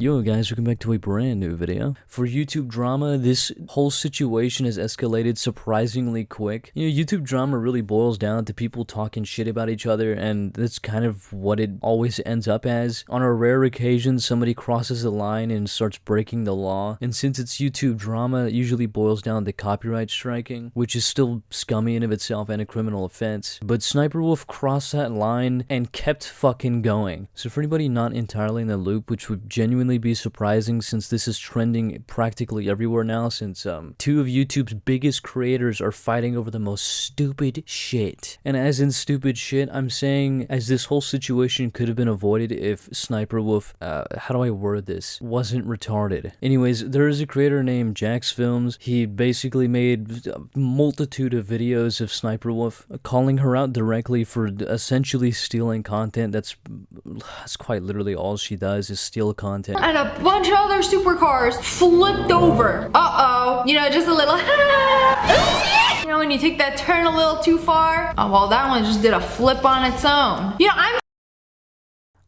Yo guys, welcome back to a brand new video. For YouTube drama, this whole situation has escalated surprisingly quick. YouTube drama really boils down to people talking shit about each other, and that's kind of what it always ends up as. On a rare occasion, somebody crosses the line and starts breaking the law, and since it's YouTube drama, it usually boils down to copyright striking, which is still scummy in of itself and a criminal offense. But SSSniperWolf crossed that line and kept fucking going. So for anybody not entirely in the loop, which would genuinely be surprising since this is trending practically everywhere now, since two of YouTube's biggest creators are fighting over the most stupid shit. And as in stupid shit, I'm saying as this whole situation could have been avoided if SSSniperWolf, how do I word this, wasn't retarded. Anyways, there is a creator named JacksFilms. He basically made a multitude of videos of SSSniperWolf, calling her out directly for essentially stealing content. That's quite literally all she does is steal content. And a bunch of other supercars flipped over. Uh-oh. You know, just a little you know, when you take that turn a little too far. Oh, well, that one just did a flip on its own. You know,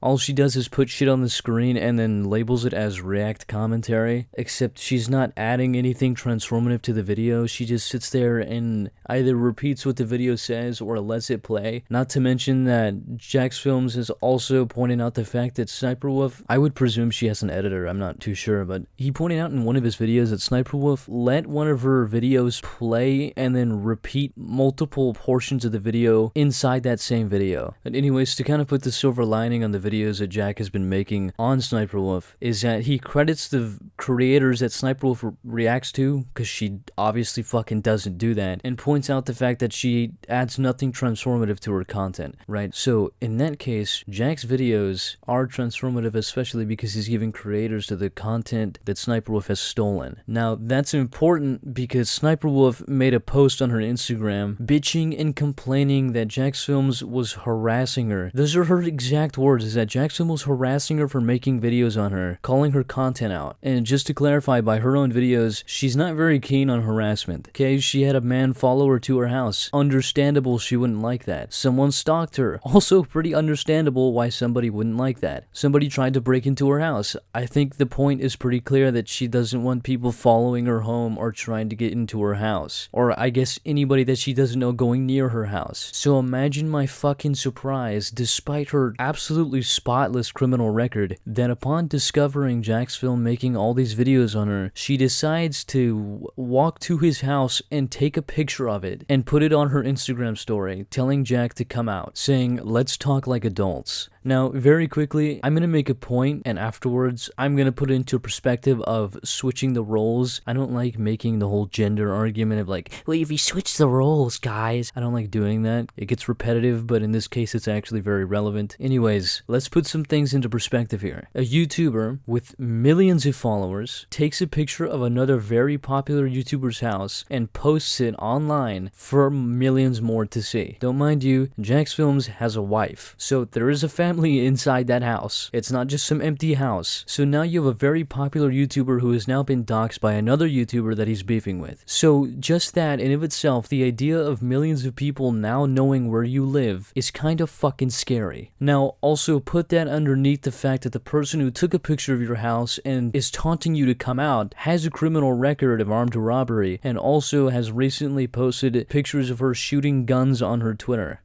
All she does is put shit on the screen and then labels it as react commentary, except she's not adding anything transformative to the video. She just sits there and either repeats what the video says or lets it play. Not to mention that JacksFilms is also pointing out the fact that SSniperWolf, I would presume she has an editor, I'm not too sure, but he pointed out in one of his videos that SSniperWolf let one of her videos play and then repeat multiple portions of the video inside that same video. But anyways, to kind of put the silver lining on the videos that Jack has been making on SSniperWolf is that he credits the creators that SSniperWolf reacts to, because she obviously fucking doesn't do that, and points out the fact that she adds nothing transformative to her content, right? So in that case, Jack's videos are transformative, especially because he's giving creators to the content that SSniperWolf has stolen. Now that's important because SSniperWolf made a post on her Instagram bitching and complaining that JacksFilms was harassing her. Those are her exact words, is that JacksFilms was harassing her for making videos on her, calling her content out. And just to clarify, by her own videos, she's not very keen on harassment. Okay, she had a man follow her to her house. Understandable she wouldn't like that. Someone stalked her. Also pretty understandable why somebody wouldn't like that. Somebody tried to break into her house. I think the point is pretty clear that she doesn't want people following her home or trying to get into her house. Or I guess anybody that she doesn't know going near her house. So imagine my fucking surprise, despite her absolutely spotless criminal record, that upon discovering JacksFilms making all these videos on her, she decides to walk to his house and take a picture of it and put it on her Instagram story, telling Jack to come out, saying, "Let's talk like adults." Now, very quickly, I'm going to make a point, and afterwards, I'm going to put it into a perspective of switching the roles. I don't like making the whole gender argument of like, well, if you switch the roles, guys. I don't like doing that. It gets repetitive, but in this case, it's actually very relevant. Anyways, let's put some things into perspective here. A YouTuber with millions of followers takes a picture of another very popular YouTuber's house and posts it online for millions more to see. Don't mind you, JacksFilms has a wife, so there is a family inside that house. It's not just some empty house. So now you have a very popular YouTuber who has now been doxxed by another YouTuber that he's beefing with. So just that in of itself, the idea of millions of people now knowing where you live is kind of fucking scary. Now also put that underneath the fact that the person who took a picture of your house and is taunting you to come out has a criminal record of armed robbery and also has recently posted pictures of her shooting guns on her Twitter.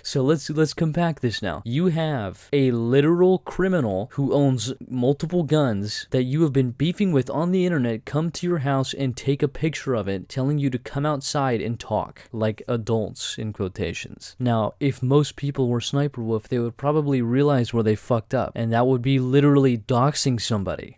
So let's compact this now. You have a literal criminal who owns multiple guns that you have been beefing with on the internet come to your house and take a picture of it, telling you to come outside and talk like adults, in quotations. Now, if most people were SSniperWolf, they would probably realize where they fucked up, and that would be literally doxing somebody.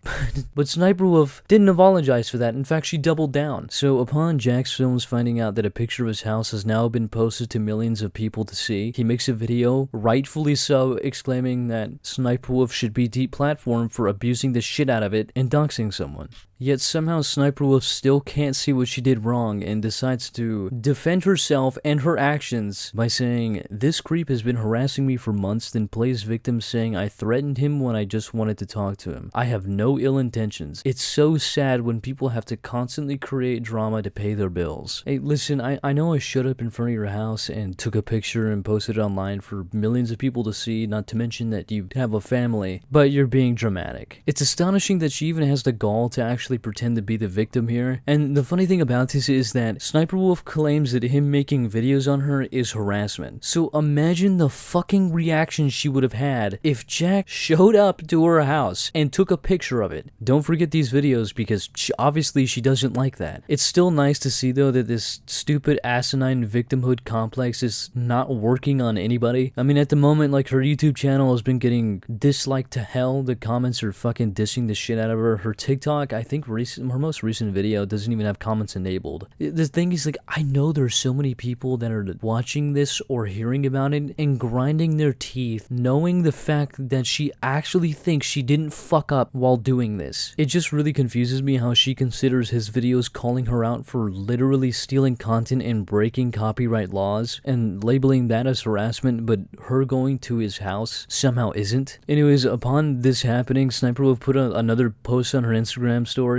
But SSniperWolf didn't apologize for that. In fact, she doubled down. So upon JacksFilms finding out that a picture of his house has now been posted to millions of people to see, he makes a video, rightfully so, exclaiming that SSniperWolf should be deplatformed for abusing the shit out of it and doxing someone. Yet somehow SSSniperWolf still can't see what she did wrong and decides to defend herself and her actions by saying, "This creep has been harassing me for months," then plays victim saying, "I threatened him when I just wanted to talk to him. I have no ill intentions." It's so sad when people have to constantly create drama to pay their bills. Hey, listen, I know I showed up in front of your house and took a picture and posted it online for millions of people to see, not to mention that you have a family, but you're being dramatic. It's astonishing that she even has the gall to actually pretend to be the victim here, and the funny thing about this is that SSniperWolf claims that him making videos on her is harassment. So imagine the fucking reaction she would have had if Jack showed up to her house and took a picture of it. Don't forget these videos because obviously she doesn't like that. It's still nice to see though that this stupid asinine victimhood complex is not working on anybody. I mean, at the moment, like, her YouTube channel has been getting disliked to hell. The comments are fucking dissing the shit out of her. Her TikTok, I think her most recent video doesn't even have comments enabled. The thing is, like, I know there's so many people that are watching this or hearing about it and grinding their teeth knowing the fact that she actually thinks she didn't fuck up while doing this. It just really confuses me how she considers his videos calling her out for literally stealing content and breaking copyright laws and labeling that as harassment, but her going to his house somehow isn't. Anyways, upon this happening, SSniperWolf put another post on her Instagram story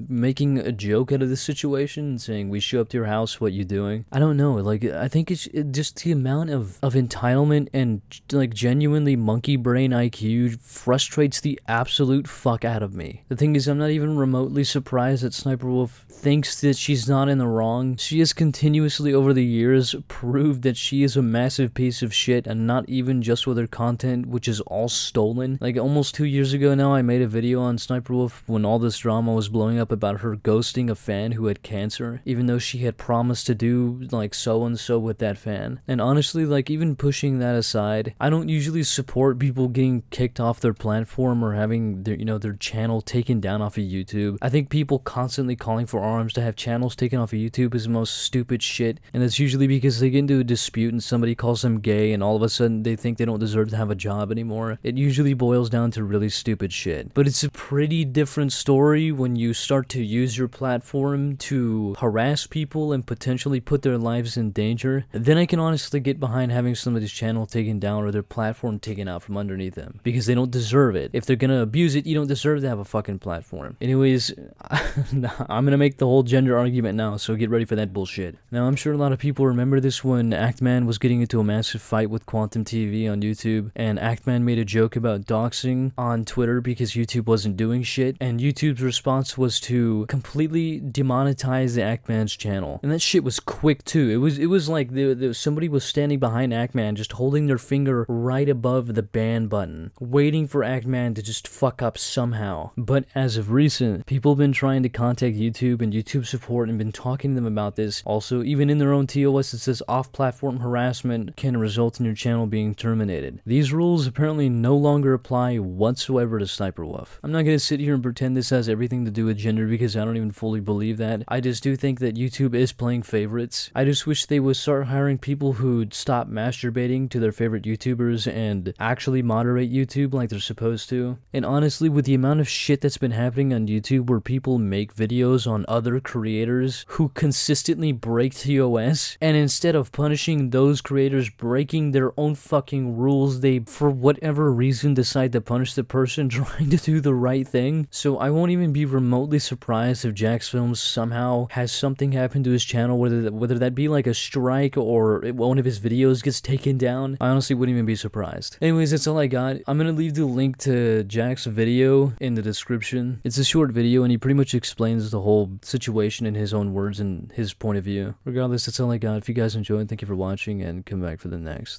making a joke out of this situation, saying, "We show up to your house, what you doing?" I don't know, like, I think it's just the amount of entitlement and, like, genuinely monkey brain IQ frustrates the absolute fuck out of me. The thing is, I'm not even remotely surprised that SSniperWolf thinks that she's not in the wrong. She has continuously over the years proved that she is a massive piece of shit, and not even just with her content, which is all stolen. Like, almost 2 years ago now, I made a video on SSniperWolf when all this drama was blowing up about her ghosting a fan who had cancer, even though she had promised to do, like, so-and-so with that fan. And honestly, like, even pushing that aside, I don't usually support people getting kicked off their platform or having their, their channel taken down off of YouTube. I think people constantly calling for arms to have channels taken off of YouTube is the most stupid shit, and it's usually because they get into a dispute and somebody calls them gay and all of a sudden they think they don't deserve to have a job anymore. It usually boils down to really stupid shit. But it's a pretty different story when you start to use your platform to harass people and potentially put their lives in danger. Then I can honestly get behind having somebody's channel taken down or their platform taken out from underneath them, because they don't deserve it. If they're gonna abuse it, you don't deserve to have a fucking platform. Anyways, I'm gonna make the whole gender argument now, so get ready for that bullshit. Now, I'm sure a lot of people remember this when Actman was getting into a massive fight with Quantum TV on YouTube, and Actman made a joke about doxing on Twitter because YouTube wasn't doing shit, and YouTube's response was to completely demonetize the Actman's channel. And that shit was quick too. It was like somebody was standing behind Actman just holding their finger right above the ban button, waiting for Actman to just fuck up somehow. But as of recent, people have been trying to contact YouTube and YouTube support and been talking to them about this. Also, even in their own TOS, it says off-platform harassment can result in your channel being terminated. These rules apparently no longer apply whatsoever to SSniperWolf. I'm not gonna sit here and pretend this has everything to do with gender because I don't even fully believe that. I just do think that YouTube is playing favorites. I just wish they would start hiring people who'd stop masturbating to their favorite YouTubers and actually moderate YouTube like they're supposed to. And honestly, with the amount of shit that's been happening on YouTube where people make videos on other creators who consistently break TOS, and instead of punishing those creators breaking their own fucking rules, they, for whatever reason, decide to punish the person trying to do the right thing. So I won't even be remotely surprised if JacksFilms somehow has something happen to his channel, whether that be like a strike or one of his videos gets taken down. I honestly wouldn't even be surprised. Anyways, that's all I got. I'm gonna leave the link to Jack's video in the description. It's a short video and he pretty much explains the whole situation in his own words and his point of view. Regardless, that's all I got. If you guys enjoyed, thank you for watching and come back for the next.